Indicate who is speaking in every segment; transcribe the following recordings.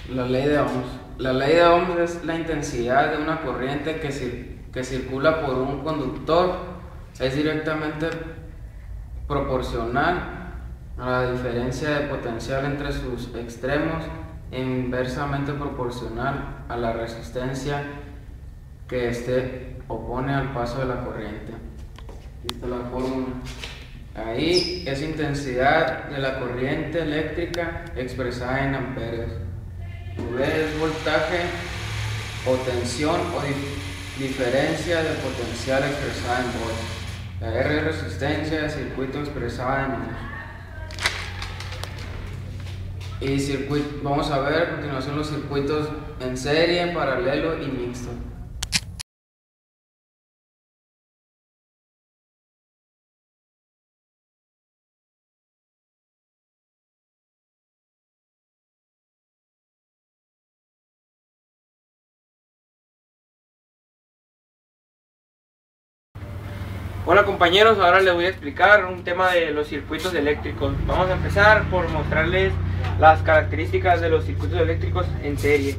Speaker 1: La ley de Ohms. La ley de Ohms es la intensidad de una corriente que circula por un conductor. Es directamente proporcional a la diferencia de potencial entre sus extremos e inversamente proporcional a la resistencia que éste opone al paso de la corriente. Aquí está la fórmula. Ahí es intensidad de la corriente eléctrica expresada en amperes. V es voltaje o tensión o diferencia de potencial expresada en volts. La R es resistencia de circuito expresada en ohms. Y vamos a ver a continuación los circuitos en serie, paralelo y mixto.
Speaker 2: Hola compañeros, ahora les voy a explicar un tema de los circuitos eléctricos. Vamos a empezar por mostrarles las características de los circuitos eléctricos en serie.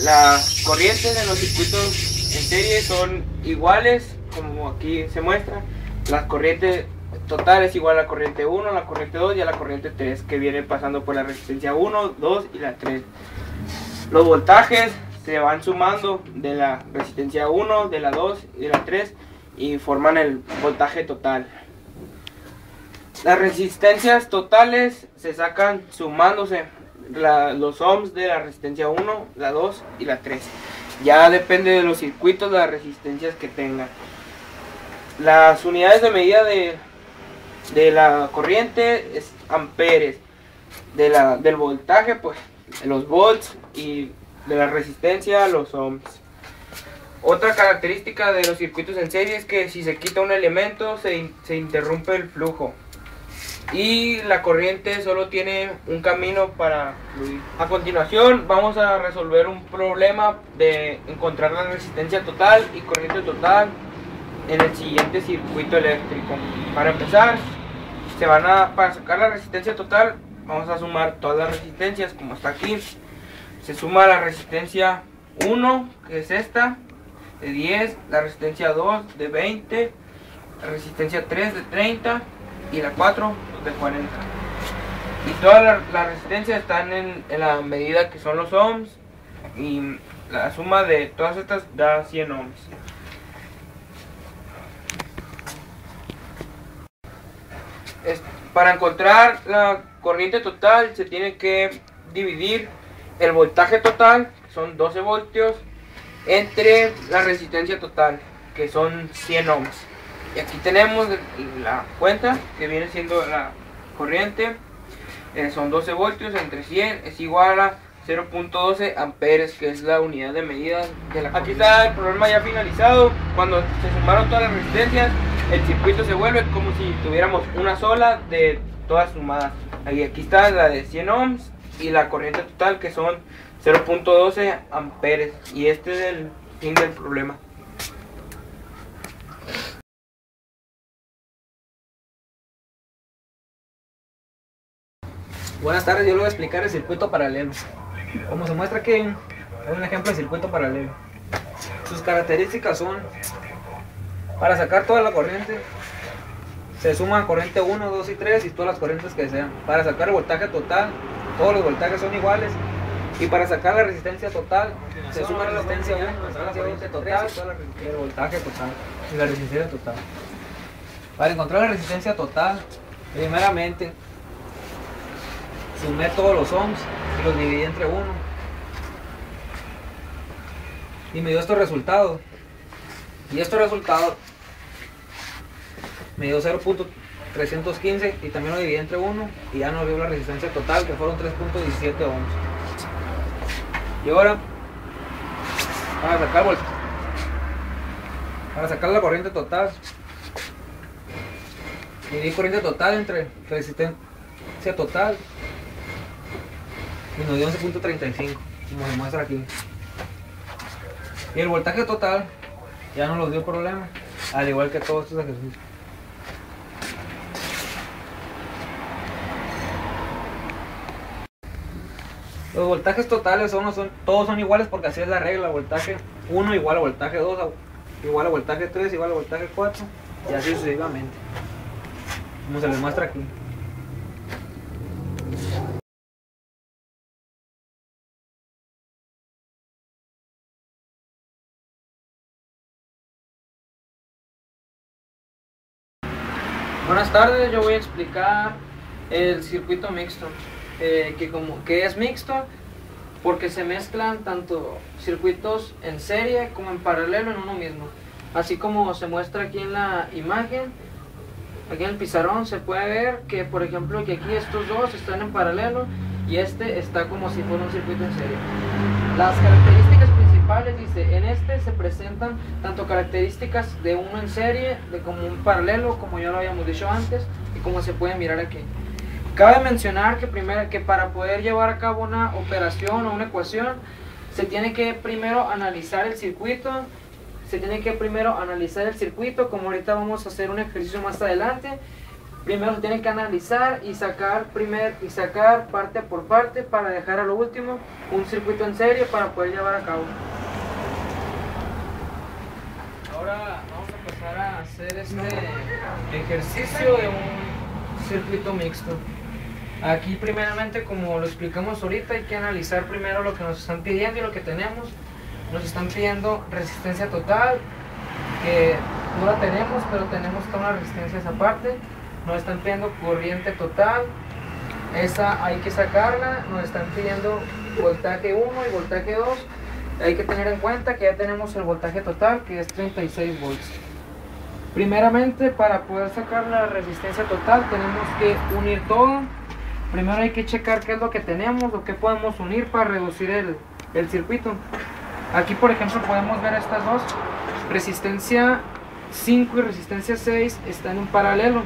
Speaker 2: Las corrientes en los circuitos en serie son iguales, como aquí se muestra. La corriente total es igual a la corriente 1, a la corriente 2 y a la corriente 3, que viene pasando por la resistencia 1, 2 y la 3. Los voltajes se van sumando de la resistencia 1, de la 2 y de la 3 y forman el voltaje total. Las resistencias totales se sacan sumándose los ohms de la resistencia 1, la 2 y la 3. Ya depende de los circuitos, las resistencias que tengan. Las unidades de medida de la corriente es amperes, del voltaje pues los volts, y de la resistencia los ohms. Otra característica de los circuitos en serie es que si se quita un elemento se interrumpe el flujo y la corriente solo tiene un camino para fluir. A continuación vamos a resolver un problema de encontrar la resistencia total y corriente total en el siguiente circuito eléctrico. Para empezar, para sacar la resistencia total vamos a sumar todas las resistencias como está aquí. Se suma la resistencia 1, que es esta, de 10, la resistencia 2 de 20, la resistencia 3 de 30 y la 4 de 40. Y todas las resistencias están en la medida que son los ohms, y la suma de todas estas da 100 ohms. Para encontrar la corriente total se tiene que dividir el voltaje total, que son 12 voltios, entre la resistencia total, que son 100 ohms. Y aquí tenemos la cuenta, que viene siendo la corriente. Son 12 voltios entre 100 es igual a 0.12 amperes, que es la unidad de medida de la corriente. Aquí está el problema ya finalizado. Cuando se sumaron todas las resistencias, el circuito se vuelve como si tuviéramos una sola de todas sumadas. Aquí está la de 100 ohms y la corriente total, que son 0.12 amperes, y este es el fin del problema.
Speaker 3: Buenas tardes, yo le voy a explicar el circuito paralelo. Como se muestra aquí, es un ejemplo de circuito paralelo. Sus características son: para sacar toda la corriente, se suma corriente 1, 2 y 3 y todas las corrientes que sean. Para sacar el voltaje total, todos los voltajes son iguales. Y para sacar la resistencia total, se suma la resistencia 1, la corriente total y el voltaje total y la resistencia total. Para encontrar la resistencia total, primeramente sumé todos los ohms y los dividí entre 1 y me dio estos resultados, y estos resultados me dio 0.315 y también lo dividí entre 1 y ya nos dio la resistencia total, que fueron 3.17 ohms. Y ahora para sacar la corriente total, dividí corriente total entre resistencia total y nos dio 11.35, como se muestra aquí. Y el voltaje total ya no nos dio problema, al igual que todos estos ejercicios. Los voltajes totales todos son iguales porque así es la regla. Voltaje 1 igual a voltaje 2, igual a voltaje 3, igual a voltaje 4 y así sucesivamente, como se les muestra aquí. Buenas tardes, yo voy a explicar el circuito mixto, que es mixto porque se mezclan tanto circuitos en serie como en paralelo en uno mismo. Así como se muestra aquí en la imagen, aquí en el pizarrón se puede ver que, por ejemplo, que aquí estos dos están en paralelo y este está como si fuera un circuito en serie. Las características principales, dice, en este se presentan tanto características de uno en serie, de como un paralelo, como ya lo habíamos dicho antes, y como se puede mirar aquí. Cabe mencionar que para poder llevar a cabo una operación o una ecuación, se tiene que primero analizar el circuito, como ahorita vamos a hacer un ejercicio más adelante. Primero se tiene que analizar y sacar parte por parte para dejar a lo último un circuito en serie para poder llevar a cabo. Ahora vamos a empezar a hacer este ejercicio de un circuito mixto. Aquí primeramente, como lo explicamos ahorita, hay que analizar primero lo que nos están pidiendo y lo que tenemos. Nos están pidiendo resistencia total, que no la tenemos, pero tenemos toda una resistencia esa parte. Nos están pidiendo corriente total, esa hay que sacarla. Nos están pidiendo voltaje 1 y voltaje 2. Hay que tener en cuenta que ya tenemos el voltaje total, que es 36 volts. Primeramente, para poder sacar la resistencia total, tenemos que unir todo. Primero hay que checar qué es lo que tenemos o qué podemos unir para reducir el circuito. Aquí, por ejemplo, podemos ver estas dos, resistencia 5 y resistencia 6 están en paralelo.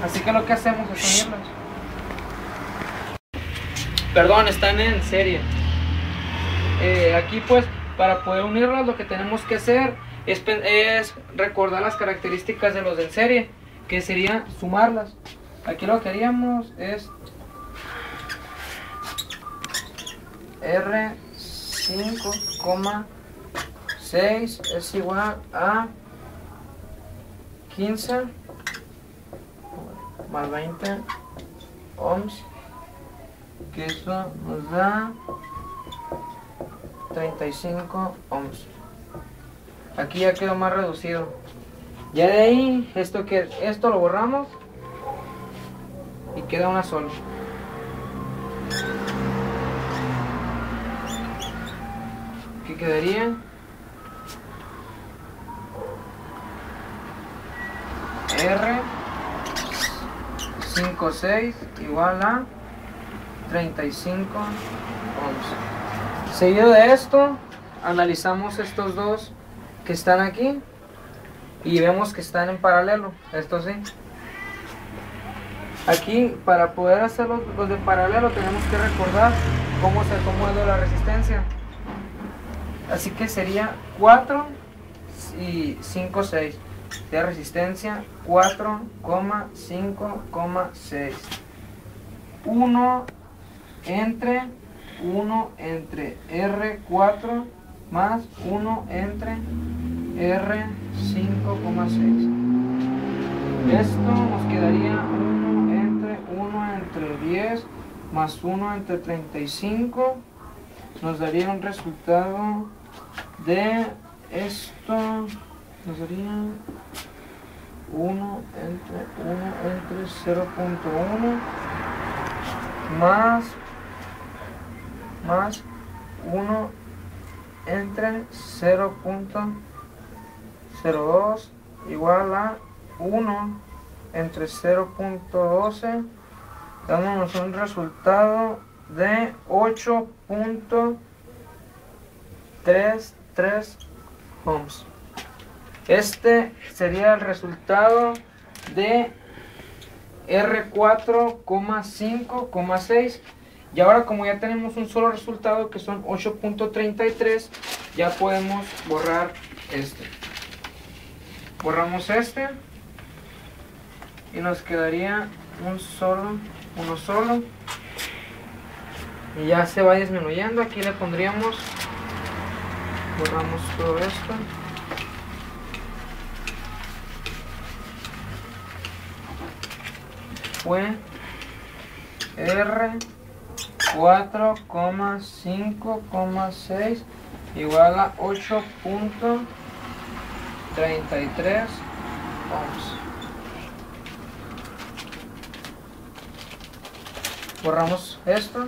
Speaker 3: Así que lo que hacemos es unirlas. Perdón, están en serie. Aquí pues, para poder unirlas, lo que tenemos que hacer es recordar las características de los en serie, que sería sumarlas. Aquí lo que haríamos es R5,6 es igual a 15 más 20 ohms, que eso nos da 35 ohms. Aquí ya quedó más reducido. Ya de ahí, esto lo borramos y queda una sola. Aquí quedaría R56 igual a 35 ohms. Seguido de esto, analizamos estos dos que están aquí y vemos que están en paralelo. Esto sí. Aquí, para poder hacer los de paralelo, tenemos que recordar cómo se acomoda la resistencia. Así que sería 4 y 5, 6. De resistencia 4,5,6. 1 entre R4 más 1 entre R5,6. Esto nos quedaría 1 entre 10 más 1 entre 35. Nos daría un resultado de esto. Nos daría 1 entre 0.1 más 1 entre 0.02 igual a 1 entre 0.12, dándonos un resultado de 8.33 ohms. Este sería el resultado de R4,5,6. Y ahora, como ya tenemos un solo resultado que son 8.33, ya podemos borrar este. Borramos este y nos quedaría uno solo. y ya se va disminuyendo. Aquí le pondríamos, borramos todo esto. Fue R 4,5,6 igual a 8.33 ohms. Borramos esto.